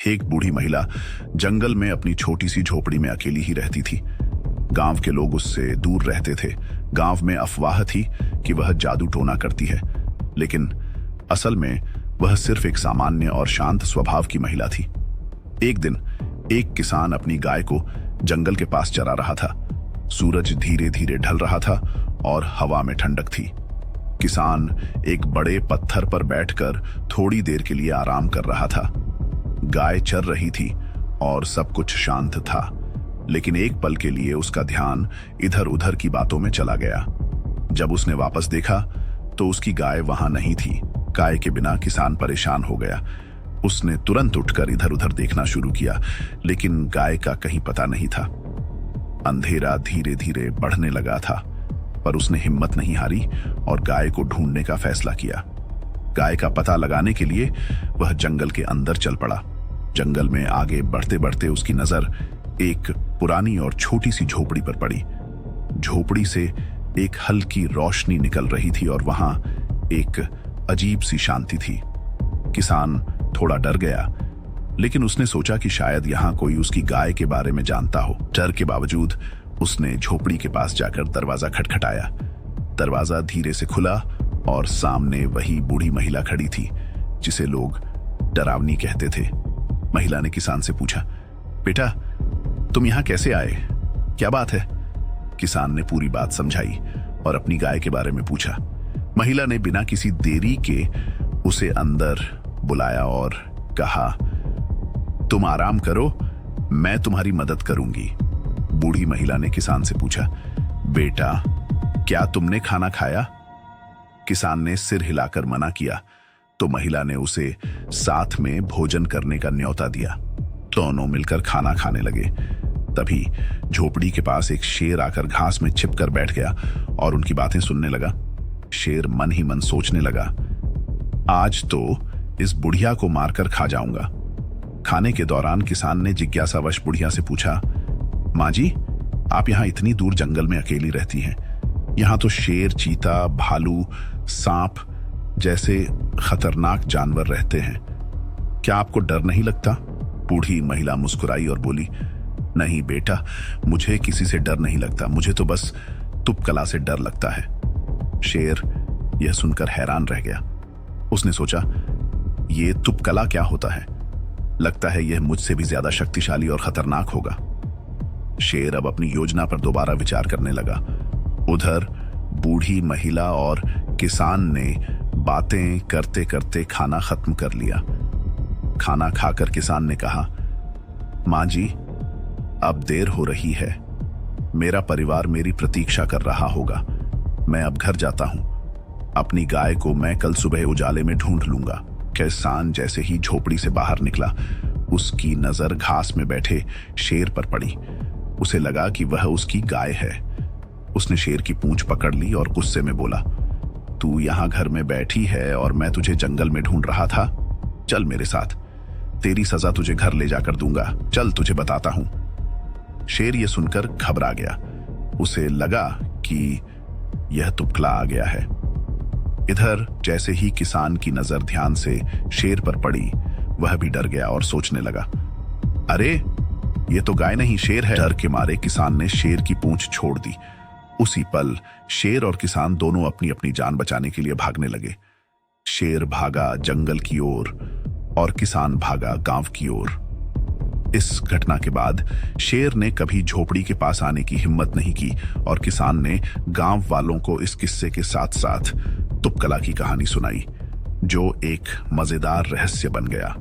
एक बूढ़ी महिला जंगल में अपनी छोटी सी झोपड़ी में अकेली ही रहती थी। गांव के लोग उससे दूर रहते थे। गांव में अफवाह थी कि वह जादू टोना करती है, लेकिन असल में वह सिर्फ एक सामान्य और शांत स्वभाव की महिला थी। एक दिन एक किसान अपनी गाय को जंगल के पास चरा रहा था। सूरज धीरे धीरे ढल रहा था और हवा में ठंडक थी। किसान एक बड़े पत्थर पर बैठकर थोड़ी देर के लिए आराम कर रहा था। गाय चर रही थी और सब कुछ शांत था, लेकिन एक पल के लिए उसका ध्यान इधर उधर की बातों में चला गया। जब उसने वापस देखा तो उसकी गाय वहां नहीं थी। गाय के बिना किसान परेशान हो गया। उसने तुरंत उठकर इधर उधर देखना शुरू किया, लेकिन गाय का कहीं पता नहीं था। अंधेरा धीरे धीरे बढ़ने लगा था, पर उसने हिम्मत नहीं हारी और गाय को ढूंढने का फैसला किया। गाय का पता लगाने के लिए वह जंगल के अंदर चल पड़ा। जंगल में आगे बढ़ते बढ़ते उसकी नजर एक पुरानी और छोटी सी झोपड़ी पर पड़ी। झोपड़ी से एक हल्की रोशनी निकल रही थी और वहां एक अजीब सी शांति थी। किसान थोड़ा डर गया, लेकिन उसने सोचा कि शायद यहां कोई उसकी गाय के बारे में जानता हो। डर के बावजूद उसने झोपड़ी के पास जाकर दरवाजा खटखटाया। दरवाजा धीरे से खुला और सामने वही बूढ़ी महिला खड़ी थी जिसे लोग डरावनी कहते थे। महिला ने किसान से पूछा, बेटा तुम यहां कैसे आए, क्या बात है? किसान ने पूरी बात समझाई और अपनी गाय के बारे में पूछा। महिला ने बिना किसी देरी के उसे अंदर बुलाया और कहा, तुम आराम करो, मैं तुम्हारी मदद करूंगी। बूढ़ी महिला ने किसान से पूछा, बेटा क्या तुमने खाना खाया? किसान ने सिर हिलाकर मना किया तो महिला ने उसे साथ में भोजन करने का न्योता दिया। दोनों मिलकर खाना खाने लगे। तभी झोपड़ी के पास एक शेर आकर घास में छिपकर बैठ गया और उनकी बातें सुनने लगा। शेर मन ही मन सोचने लगा, आज तो इस बुढ़िया को मारकर खा जाऊंगा। खाने के दौरान किसान ने जिज्ञासावश बुढ़िया से पूछा, माँ जी आप यहाँ इतनी दूर जंगल में अकेली रहती हैं, यहाँ तो शेर, चीता, भालू, सांप जैसे खतरनाक जानवर रहते हैं, क्या आपको डर नहीं लगता? बूढ़ी महिला मुस्कुराई और बोली, नहीं बेटा, मुझे किसी से डर नहीं लगता, मुझे तो बस तुपकला से डर लगता है। शेर यह सुनकर हैरान रह गया। उसने सोचा, ये तुपकला क्या होता है? लगता है यह मुझसे भी ज्यादा शक्तिशाली और खतरनाक होगा। शेर अब अपनी योजना पर दोबारा विचार करने लगा। उधर बूढ़ी महिला और किसान ने बातें करते करते खाना खत्म कर लिया। खाना खाकर किसान ने कहा, माँ जी अब देर हो रही है, मेरा परिवार मेरी प्रतीक्षा कर रहा होगा, मैं अब घर जाता हूं। अपनी गाय को मैं कल सुबह उजाले में ढूंढ लूंगा। किसान जैसे ही झोपड़ी से बाहर निकला, उसकी नजर घास में बैठे शेर पर पड़ी। उसे लगा कि वह उसकी गाय है। उसने शेर की पूंछ पकड़ ली और गुस्से में बोला, तू यहां घर में बैठी है और मैं तुझे जंगल में ढूंढ रहा था, चल मेरे साथ, तेरी सजा तुझे घर ले जाकर दूंगा, चल तुझे बताता हूं। शेर ये सुनकर घबरा गया। उसे लगा कि यह तुपकला आ गया है। इधर जैसे ही किसान की नजर ध्यान से शेर पर पड़ी, वह भी डर गया और सोचने लगा, अरे ये तो गाय नहीं शेर है। डर के मारे किसान ने शेर की पूंछ छोड़ दी। उसी पल शेर और किसान दोनों अपनी अपनी जान बचाने के लिए भागने लगे। शेर भागा जंगल की ओर और किसान भागा गांव की ओर। इस घटना के बाद शेर ने कभी झोपड़ी के पास आने की हिम्मत नहीं की और किसान ने गांव वालों को इस किस्से के साथ साथ तुपकला की कहानी सुनाई, जो एक मजेदार रहस्य बन गया।